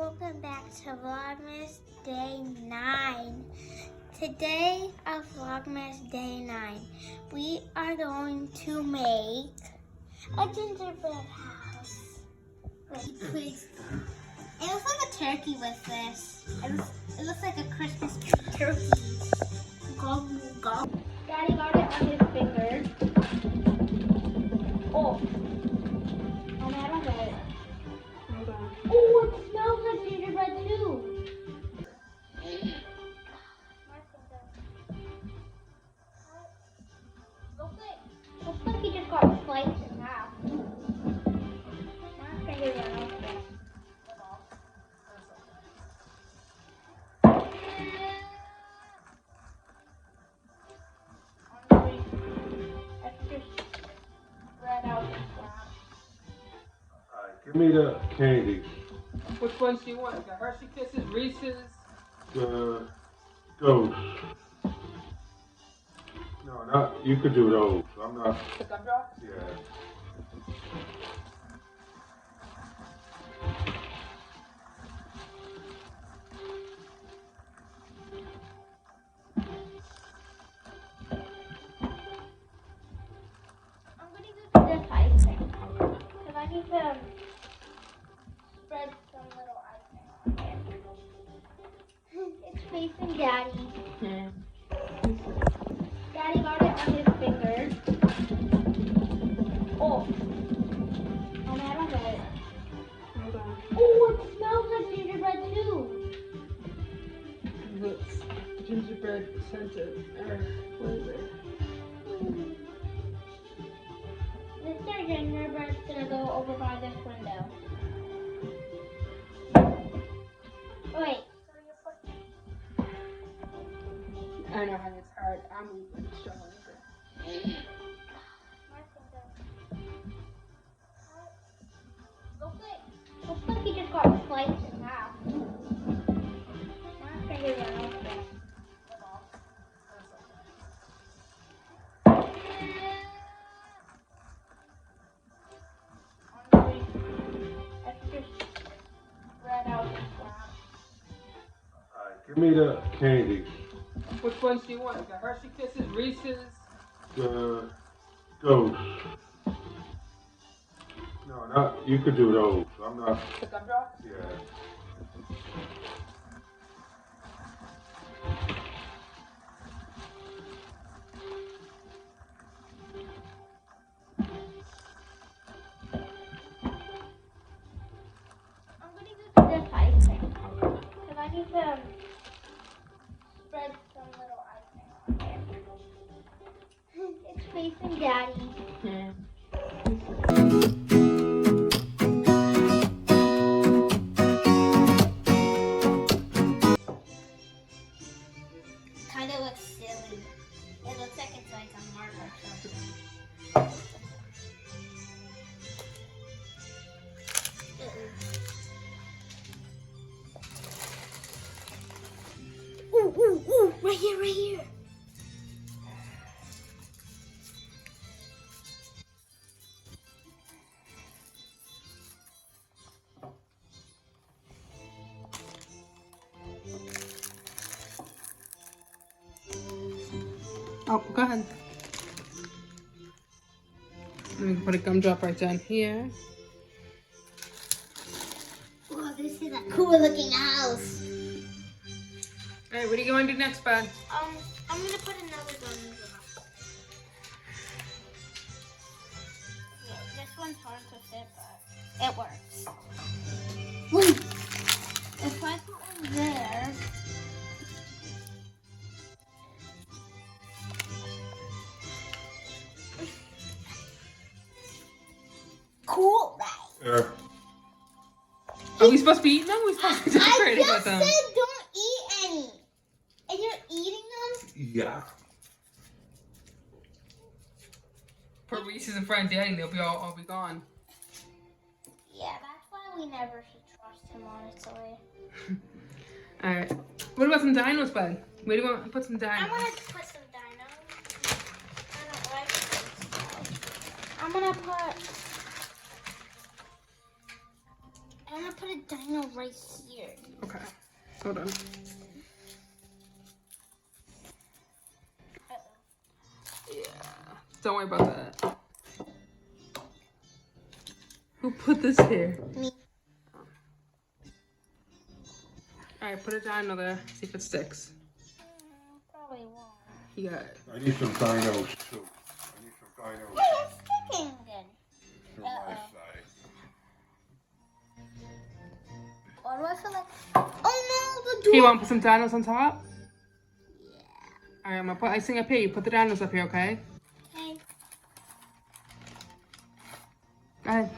Welcome back to Vlogmas Day 9. Today of Vlogmas Day 9, we are going to make a gingerbread house. Wait, please. It looks like a turkey with this. It looks like a Christmas turkey. Gobble, gobble. Daddy got it on his finger. Oh. Oh, man, I don't get it. Oh, it smells like gingerbread too. Looks like he just got sliced in half. My fingers are not there. Give me the candy. Which ones do you want? The Hershey Kisses, Reese's? Those. No, not. You could do those. I'm not. The gumdrops? Yeah. I'm gonna go to this icing because I need to spread some little icing on it. It's facing Daddy. Daddy got it on his finger. Oh. Oh, man, I don't get it. Oh, it smells like gingerbread too. Looks gingerbread scented. What is it? Mr. Gingerbread's gonna go over by this window. Wait. I know how it's hard. I'm moving strong. Looks like he just got sliced in half. My fingers are not there. Give me the candy. Which ones do you want? The Hershey Kisses, Reese's? Those. No, not. You could do those. I'm not. The gumdrops? Yeah. I'm gonna go to this icing because I need to spread some little icing on it. It's facing Daddy. Kind of looks silly. It looks like it's like a mark or something. Ooh, right here. Oh, go ahead. I'm gonna put a gumdrop right down here. Oh, this is a cool looking house. Alright, what do you want to do next, bud? I'm gonna put another gumdrop. Yeah, this one's hard to fit, but it works. Wait, if I put one there. Cool, right? Yeah. Are we supposed to be eating them? We're supposed to be decorating I with just them. said don't eat any. And you're eating them? Yeah. Put Reese's in front of Daddy and they'll be all be gone. Yeah, that's why we never should trust him, honestly. Alright. What about some dinos, bud? Where do you want to put some dinos? I want to put some dinos. I don't like them, so I'm gonna put I'm gonna put a dino right here. Okay. Hold on. Yeah. Don't worry about that. Who put this here? Me. Alright, put a dino there. See if it sticks. Probably won't. You got it. I need some dinos too. I need some dinos Wait, it's sticking again. to my side. Why do I feel like? Oh no, the door. You want to put some dinos on top? Yeah. Alright, I'm gonna put icing up here. You put the dinos up here, okay? Okay. Go ahead.